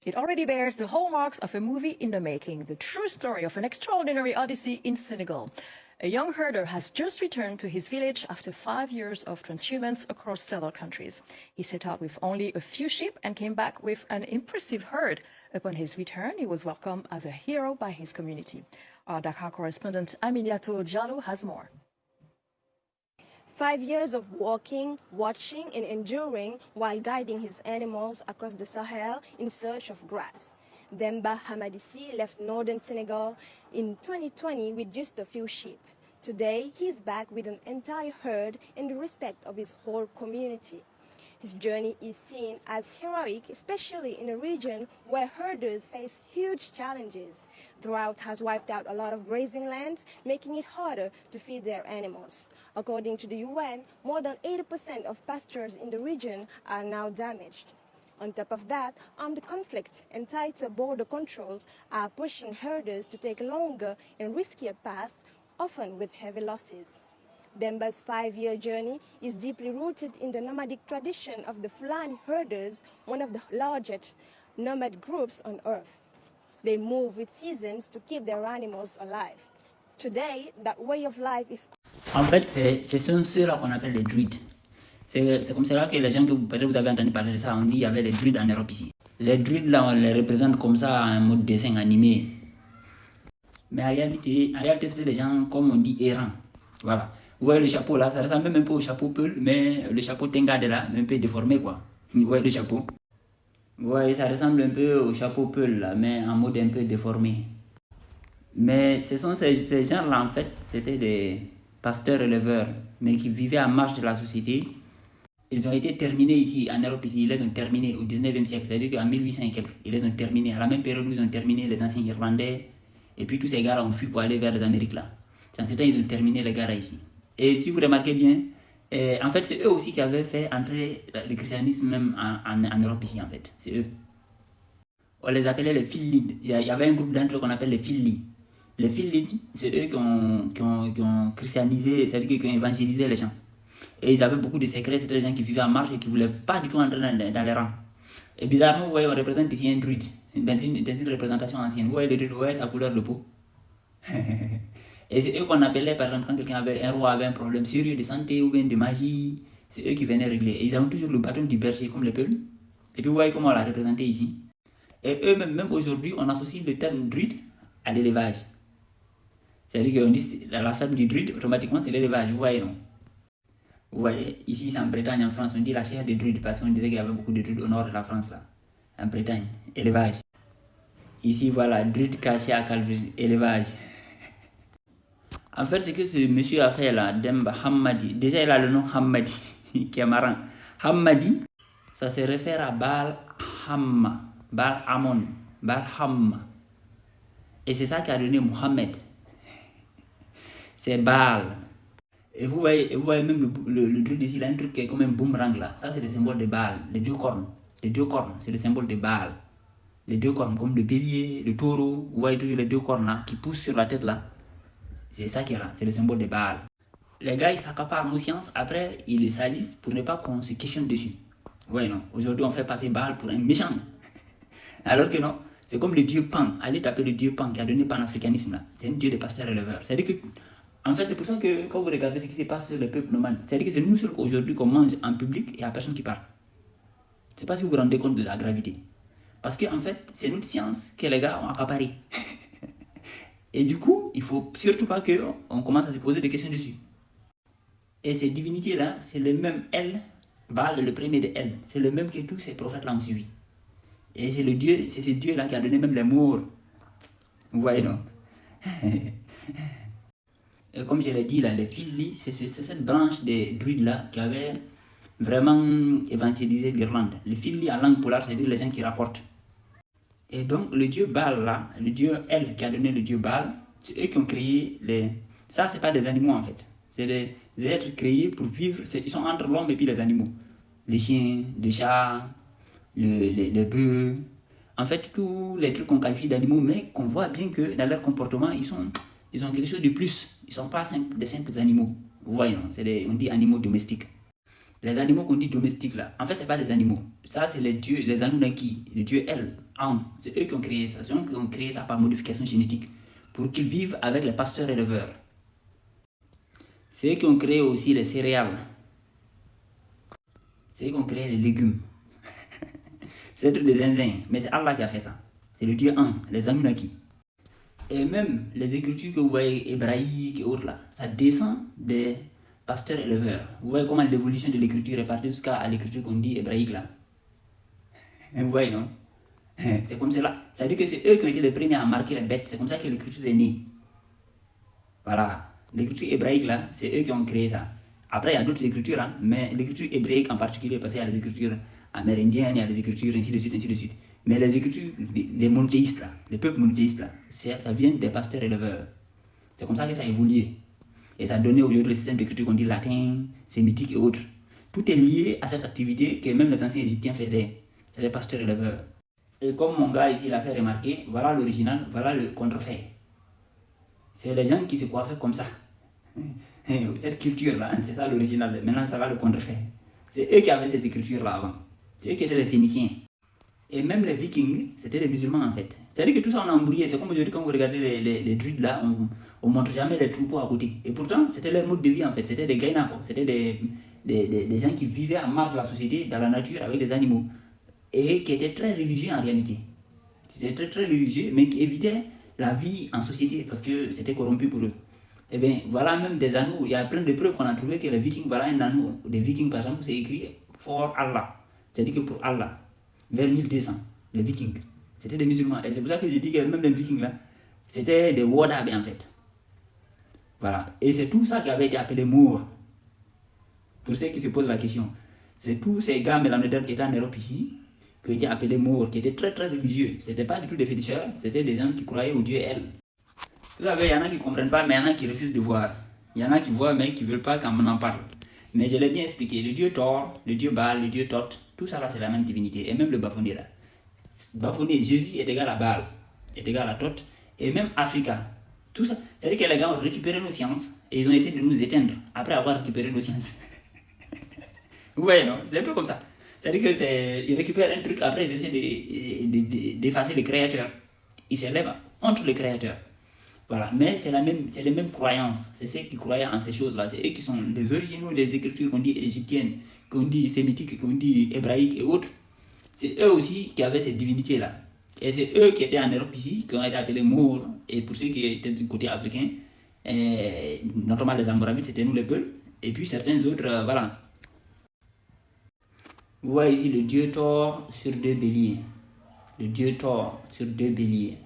It already bears the hallmarks of a movie in the making, the true story of an extraordinary odyssey in Senegal. A young herder has just returned to his village after 5 years of transhumance across several countries. He set out with only a few sheep and came back with an impressive herd. Upon his return, he was welcomed as a hero by his community. Our Dakar correspondent Amiliato Diallo has more. 5 years of walking, watching, and enduring while guiding his animals across the Sahel in search of grass. Demba Hamadissi left northern Senegal in 2020 with just a few sheep. Today, he's back with an entire herd in the respect of his whole community. His journey is seen as heroic, especially in a region where herders face huge challenges. Drought has wiped out a lot of grazing lands, making it harder to feed their animals. According to the UN, more than 80% of pastures in the region are now damaged. On top of that, armed conflicts and tighter border controls are pushing herders to take a longer and riskier path, often with heavy losses. Demba's 5-year journey is deeply rooted in the nomadic tradition of the Fulani herders, one of the largest nomad groups on earth. They move with seasons to keep their animals alive. Today, that way of life is... En fait, c'est ceux-là qu'on appelle les druides. C'est comme cela que les gens que peut-être vous avez entendu parler de ça, on dit qu'il y avait les druides en Europe ici. Les druides là, on les représente comme ça en mode dessin animé. Mais en réalité c'était des gens, comme on dit, errants. Voilà. Vous voyez le chapeau là, ça ressemble même un peu au chapeau Peul, mais le chapeau Tengade là, un peu déformé quoi. Vous voyez le chapeau? Vous voyez, ça ressemble un peu au chapeau Peul là, mais en mode un peu déformé. Mais ce sont ces gens là en fait, c'était des pasteurs éleveurs, mais qui vivaient en marge de la société. Ils ont été terminés ici en Europe, ici, ils les ont terminés au 19e siècle, c'est-à-dire qu'en 1800 et quelques, ils les ont terminés. À la même période où ils ont terminé les anciens Irlandais, et puis tous ces gars-là ont fui pour aller vers les Amériques là. C'est en ce temps ils ont terminé les gars-là ici. Et si vous remarquez bien, en fait, c'est eux aussi qui avaient fait entrer le christianisme même en Europe ici, en fait. C'est eux. On les appelait les Philides. Il y avait un groupe d'entre eux qu'on appelle les Philides. Les Philides, c'est eux qui ont christianisé, c'est-à-dire qui ont évangélisé les gens. Et ils avaient beaucoup de secrets, c'était des gens qui vivaient en marche et qui ne voulaient pas du tout entrer dans les rangs. Et bizarrement, vous voyez, on représente ici un druide, dans une représentation ancienne. Vous voyez le druide, vous voyez sa couleur de peau. Et c'est eux qu'on appelait, par exemple, quand un roi avait un problème sérieux de santé ou bien de magie, c'est eux qui venaient régler. Et ils ont toujours le bâton du berger, comme les Peuls. Et puis vous voyez comment on l'a représenté ici. Et eux-mêmes, même aujourd'hui, on associe le terme druide à l'élevage. C'est-à-dire qu'on dit la ferme du druide, automatiquement, c'est l'élevage. Vous voyez, non? Vous voyez, ici, c'est en Bretagne, en France, on dit la chair de druide, parce qu'on disait qu'il y avait beaucoup de druides au nord de la France, là. En Bretagne, élevage. Ici, voilà, druide caché à Calvary, élevage. En fait, ce que ce monsieur a fait là, Demba Hammadi, déjà il a le nom Hammadi, qui est marrant. Hammadi, ça se réfère à Baal Hamma, Baal Amon, Baal Hamma. Et c'est ça qui a donné Mohammed. C'est Baal. Et vous voyez même le truc ici, il a un truc qui est comme un boomerang là. Ça, c'est le symbole de Baal, les deux cornes. Les deux cornes, c'est le symbole de Baal. Les deux cornes, comme le bélier, le taureau, vous voyez toujours les deux cornes là, qui poussent sur la tête là. C'est ça qui est là, c'est le symbole de Baal. Les gars, ils s'accaparent nos sciences, après, ils les salissent pour ne pas qu'on se questionne dessus. Ouais, non, aujourd'hui, on fait passer Baal pour un méchant. Alors que non, c'est comme le dieu Pan. Allez taper le dieu Pan qui a donné le panafricanisme là. C'est un dieu de pasteurs éleveurs. C'est-à-dire que, en fait, c'est pour ça que quand vous regardez ce qui se passe sur le peuple nomade, c'est-à-dire que c'est nous seuls aujourd'hui qu'on mange en public et il n'y a personne qui parle. Je ne sais pas si vous vous rendez compte de la gravité. Parce qu'en fait, c'est notre science que les gars ont accaparé. Et du coup, il ne faut surtout pas qu'on commence à se poser des questions dessus. Et ces divinités-là, c'est le même El, Baal, le premier de El. C'est le même que tous ces prophètes-là ont suivi. Et c'est ce Dieu-là qui a donné même les morts. Vous voyez, non? Et comme je l'ai dit, là, les Philly, c'est cette branche des druides-là qui avait vraiment évangélisé l'Irlande. Les Philly, en langue polaire, c'est-à-dire les gens qui rapportent. Et donc, le dieu Baal, là, le dieu El qui a donné le dieu Baal, c'est eux qui ont créé les... Ça, c'est pas des animaux, en fait. C'est des êtres créés pour vivre. Ils sont entre l'homme et puis les animaux. Les chiens, les chats, les bœufs. En fait, tous les trucs qu'on qualifie d'animaux, mais qu'on voit bien que dans leur comportement, ils ont quelque chose de plus. Ils ne sont pas des simples animaux. Vous voyez, non? On dit animaux domestiques. Les animaux qu'on dit domestiques là, en fait, c'est pas des animaux. Ça, c'est les dieux, les Anunnaki, les dieux El, An. C'est eux qui ont créé ça. C'est eux qui ont créé ça par modification génétique pour qu'ils vivent avec les pasteurs éleveurs. C'est eux qui ont créé aussi les céréales. C'est eux qui ont créé les légumes. C'est tout des zinzins, mais c'est Allah qui a fait ça. C'est le dieu An, les Anunnaki. Et même les écritures que vous voyez, hébraïques et autres là, ça descend des pasteurs éleveurs. Vous voyez comment l'évolution de l'écriture est partie jusqu'à l'écriture qu'on dit hébraïque là. Vous voyez, non? C'est comme cela. Ça veut dire que c'est eux qui ont été les premiers à marquer les bêtes. C'est comme ça que l'écriture est née. Voilà. L'écriture hébraïque là, c'est eux qui ont créé ça. Après, il y a d'autres écritures, hein, mais l'écriture hébraïque en particulier, parce qu'il y a les écritures amérindiennes, il y a les écritures ainsi de suite, ainsi de suite. Mais les écritures des monothéistes là, les peuples monothéistes là, ça vient des pasteurs éleveurs. C'est comme ça que ça a évolué. Et ça a donné aujourd'hui le système d'écriture qu'on dit latin, sémitique et autres. Tout est lié à cette activité que même les anciens égyptiens faisaient. C'est les pasteurs éleveurs. Et comme mon gars ici l'a fait remarquer, voilà l'original, voilà le contrefait. C'est les gens qui se coiffent comme ça. Cette culture-là, c'est ça l'original. Maintenant, ça va le contrefait. C'est eux qui avaient cette écriture-là avant. C'est eux qui étaient les Phéniciens. Et même les Vikings, c'était des musulmans en fait. C'est-à-dire que tout ça on a embrouillé. C'est comme aujourd'hui quand vous regardez les druides là, on montre jamais les troupeaux à côté. Et pourtant, c'était leur mode de vie en fait. C'était des gaïnas. C'était des gens qui vivaient en marge de la société, dans la nature, avec des animaux. Et qui étaient très religieux en réalité. C'était très très religieux, mais qui évitaient la vie en société parce que c'était corrompu pour eux. Et bien voilà même des anneaux. Il y a plein de preuves qu'on a trouvé que les Vikings, voilà un anneau. Des Vikings par exemple, c'est écrit for Allah. C'est-à-dire que pour Allah. Vers 1200, les Vikings. C'était des musulmans. Et c'est pour ça que je dis que même les Vikings là, c'était des Wodab en fait. Voilà. Et c'est tout ça qui avait été appelé Moor. Pour ceux qui se posent la question. C'est tous ces gars mélanédères qui étaient en Europe ici, qui étaient appelés Moor, qui étaient très très religieux. C'était pas du tout des féticheurs, c'était des gens qui croyaient au Dieu El. Vous savez, il y en a qui ne comprennent pas, mais il y en a qui refusent de voir. Il y en a qui voient, mais qui ne veulent pas qu'on en parle. Mais je l'ai bien expliqué. Le dieu Thor, le dieu Baal, le dieu Thoth, tout ça là c'est la même divinité. Et même le Baphomet là. Baphomet, Jésus est égal à Baal, est égal à Thoth. Et même Africa. Tout ça. C'est-à-dire que les gars ont récupéré nos sciences et ils ont essayé de nous éteindre après avoir récupéré nos sciences. Vous voyez, non? C'est un peu comme ça. C'est-à-dire qu'ils récupèrent un truc, après ils essaient d'effacer le créateur. Ils s'élèvent contre le créateur. Voilà, mais c'est les mêmes croyances. C'est ceux qui croyaient en ces choses-là. C'est eux qui sont les originaux des écritures qu'on dit égyptiennes, qu'on dit sémitiques, qu'on dit hébraïques et autres. C'est eux aussi qui avaient ces divinités-là. Et c'est eux qui étaient en Europe ici, qui ont été appelés Moors. Et pour ceux qui étaient du côté africain, notamment les Almoravides, c'était nous les Peuls. Et puis certains autres, voilà. Vous voyez ici le dieu Thor sur 2 béliers. Le dieu Thor sur 2 béliers.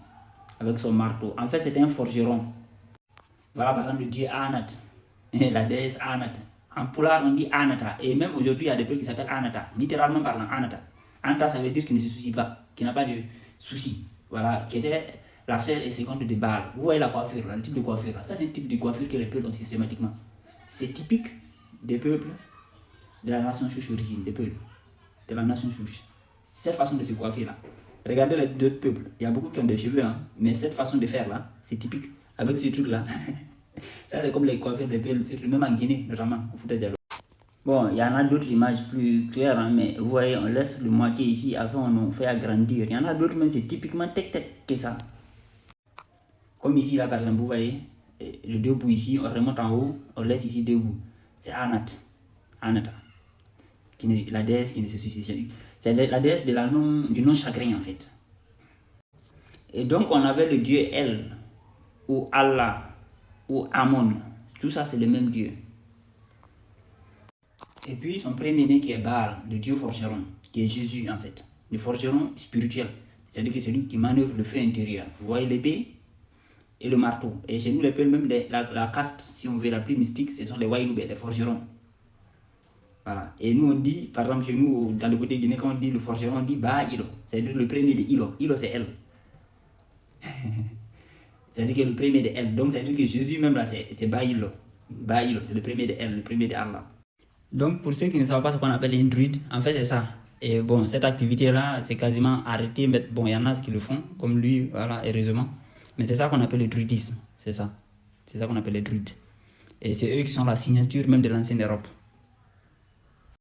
Avec son marteau. En fait, c'était un forgeron. Voilà par exemple le dieu Anat, la déesse Anat. En polar, on dit Anata. Et même aujourd'hui, il y a des peuples qui s'appellent Anata. Littéralement parlant, Anata. Anata, ça veut dire qu'il ne se soucie pas, qu'il n'a pas de soucis. Voilà, qui était la sœur et seconde de Baal. Vous voyez la coiffure, là, le type de coiffure. Là. Ça, c'est un type de coiffure que les peuples ont systématiquement. C'est typique des peuples de la nation chouche origine, des peuples de la nation chouche. Cette façon de se coiffer là. Regardez les deux peuples, il y a beaucoup qui ont des cheveux, hein, mais cette façon de faire là, c'est typique. Avec ce truc là. Ça c'est comme les coiffures des peuples, même en Guinée notamment, au Fouta Diallo. Bon, il y en a d'autres images plus claires, hein, mais vous voyez, on laisse le moitié ici, afin on fait agrandir. Il y en a d'autres, mais c'est typiquement tech que ça. Comme ici là par exemple, vous voyez, le deux bouts ici, on remonte en haut, on laisse ici 2 bouts. C'est Anata, la déesse qui ne se suicide. C'est la déesse du non-chagrin en fait. Et donc on avait le dieu El, ou Allah, ou Amon. Tout ça c'est le même dieu. Et puis son premier-né qui est Baal, le dieu forgeron, qui est Jésus en fait. Le forgeron spirituel. C'est-à-dire que c'est lui qui manœuvre le feu intérieur. Vous voyez l'épée et le marteau. Et chez nous les peuples même la caste, si on veut la plus mystique, ce sont les Waïloubé, les forgerons. Voilà. Et nous on dit, par exemple chez nous, dans le côté guinéen, quand on dit le forgeron, on dit Ba-Ilo. C'est-à-dire le premier de Ilo. Ilo c'est elle. C'est-à-dire que le premier de elle. Donc c'est-à-dire que Jésus même là, c'est Ba-Ilo. Ba-Ilo, c'est le premier de elle, le premier de Allah. Donc pour ceux qui ne savent pas ce qu'on appelle une druide, en fait c'est ça. Et bon, cette activité-là, c'est quasiment arrêté. Mais bon, il y en a qui le font, comme lui, voilà, heureusement. Mais c'est ça qu'on appelle le druidisme. C'est ça. C'est ça qu'on appelle les druides. Et c'est eux qui sont la signature même de l'ancienne Europe.